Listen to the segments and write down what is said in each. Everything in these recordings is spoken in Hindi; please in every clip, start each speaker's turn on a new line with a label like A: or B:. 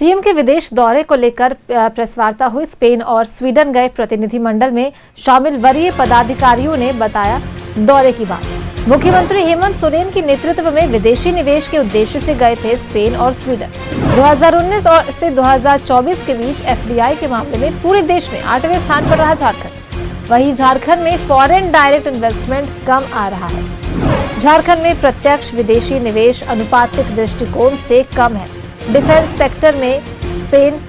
A: सीएम के विदेश दौरे को लेकर प्रेस वार्ता हुई। स्पेन और स्वीडन गए प्रतिनिधिमंडल में शामिल वरीय पदाधिकारियों ने बताया दौरे की बात। मुख्यमंत्री हेमंत सोरेन के नेतृत्व में विदेशी निवेश के उद्देश्य से गए थे स्पेन और स्वीडन। 2019 और से 2024 के बीच एफडीआई के मामले में पूरे देश में 8वें स्थान पर रहा झारखंड। वहीं झारखंड में फॉरेन डायरेक्ट इन्वेस्टमेंट कम आ रहा है। झारखंड में प्रत्यक्ष विदेशी निवेश अनुपातिक दृष्टिकोण से कम है। डिफेंस सेक्टर में स्पेन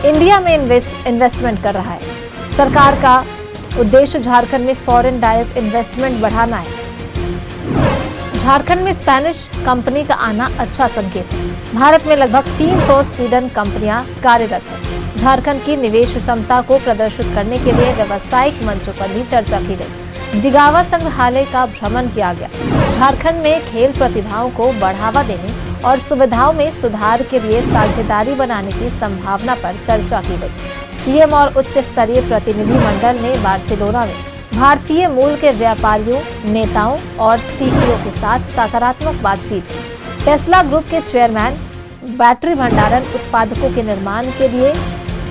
A: इंडिया में इन्वेस्टमेंट कर रहा है। सरकार का उद्देश्य झारखंड में फॉरेन डायरेक्ट इन्वेस्टमेंट बढ़ाना है। झारखंड में स्पेनिश कंपनी का आना अच्छा संकेत है। भारत में लगभग 300 स्वीडन कंपनियां कार्यरत हैं। झारखंड की निवेश क्षमता को प्रदर्शित करने के लिए व्यावसायिक मंचों पर भी चर्चा की गई। दिगावा संग्रहालय का भ्रमण किया गया। झारखंड में खेल प्रतिभाओं को बढ़ावा देने और सुविधाओं में सुधार के लिए साझेदारी बनाने की संभावना पर चर्चा की गई। सीएम और उच्च स्तरीय प्रतिनिधिमंडल ने बार्सिलोना में भारतीय मूल के व्यापारियों, नेताओं और सीईओ के साथ सकारात्मक बातचीत की। टेस्ला ग्रुप के चेयरमैन बैटरी भंडारण उत्पादकों के निर्माण के लिए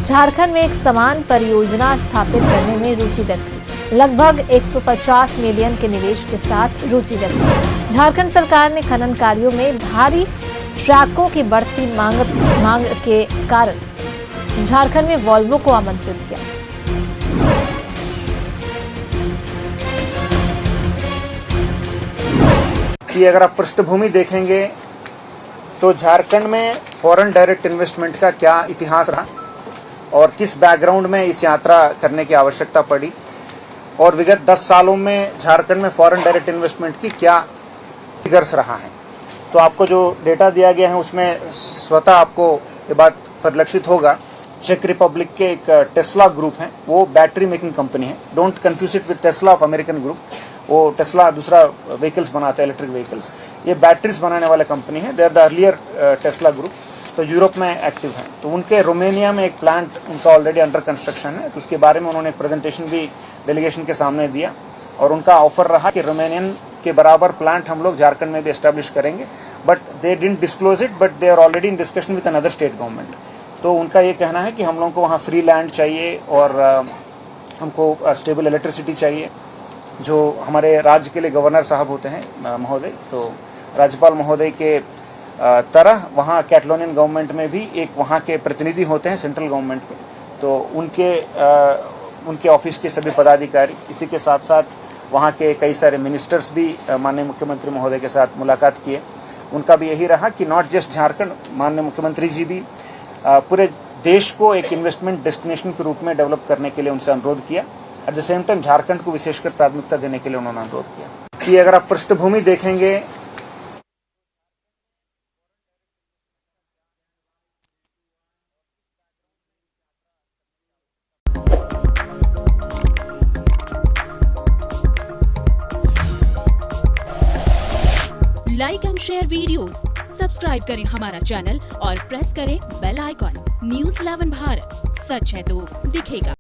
A: झारखंड में एक समान परियोजना स्थापित करने में रुचि व्यक्त की। लगभग 150 मिलियन के निवेश के साथ रुचि व्यक्त की। झारखंड सरकार ने खनन कार्यों में भारी ट्रकों की बढ़ती मांग के कारण झारखंड में वॉल्वो को आमंत्रित किया।
B: कि अगर आप पृष्ठभूमि देखेंगे तो झारखंड में फॉरेन डायरेक्ट इन्वेस्टमेंट का क्या इतिहास रहा और किस बैकग्राउंड में इस यात्रा करने की आवश्यकता पड़ी और विगत 10 सालों में झारखंड में फॉरेन डायरेक्ट इन्वेस्टमेंट की क्या फिगर्स रहा है। तो आपको जो डेटा दिया गया है उसमें स्वतः आपको ये बात परिलक्षित होगा। चेक रिपब्लिक के एक टेस्ला ग्रुप है, वो बैटरी मेकिंग कंपनी है। Don't confuse it with Tesla of American group. वो टेस्ला दूसरा व्हीकल्स बनाता है, इलेक्ट्रिक व्हीकल्स। ये बैटरीज बनाने वाले कंपनी है। They are the earlier Tesla group. तो यूरोप में एक्टिव है। तो उनके रोमेनिया में एक प्लांट उनका ऑलरेडी अंडर कंस्ट्रक्शन है। तो उसके बारे में उन्होंने एक प्रेजेंटेशन भी डेलीगेशन के सामने दिया और उनका ऑफर रहा कि रोमेनियन के बराबर प्लांट हम लोग झारखंड में भी एस्टेब्लिश करेंगे। But they didn't disclose it, but they are already in discussion with another state government. तो उनका ये कहना है कि हम लोगों को वहाँ फ्री लैंड चाहिए और हमको स्टेबल इलेक्ट्रिसिटी चाहिए। जो हमारे राज्य के लिए गवर्नर साहब होते हैं महोदय, तो राज्यपाल महोदय के तरह वहाँ कैटलोनियन गवर्नमेंट में भी एक वहाँ के प्रतिनिधि होते हैं सेंट्रल गवर्नमेंट के। तो उनके ऑफिस के सभी पदाधिकारी, इसी के साथ साथ वहाँ के कई सारे मिनिस्टर्स भी माननीय मुख्यमंत्री महोदय के साथ मुलाकात किए। उनका भी यही रहा कि नॉट जस्ट झारखंड, माननीय मुख्यमंत्री जी भी पूरे देश को एक इन्वेस्टमेंट डेस्टिनेशन के रूप में डेवलप करने के लिए उनसे अनुरोध किया। At the same time Jharkhand को विशेषकर प्राथमिकता देने के लिए उन्होंने अनुरोध किया। कि अगर आप पृष्ठभूमि देखेंगे
C: like and share videos, subscribe करें हमारा चैनल और प्रेस करें बेल आइकॉन। न्यूज़ 11 भारत, सच है तो दिखेगा।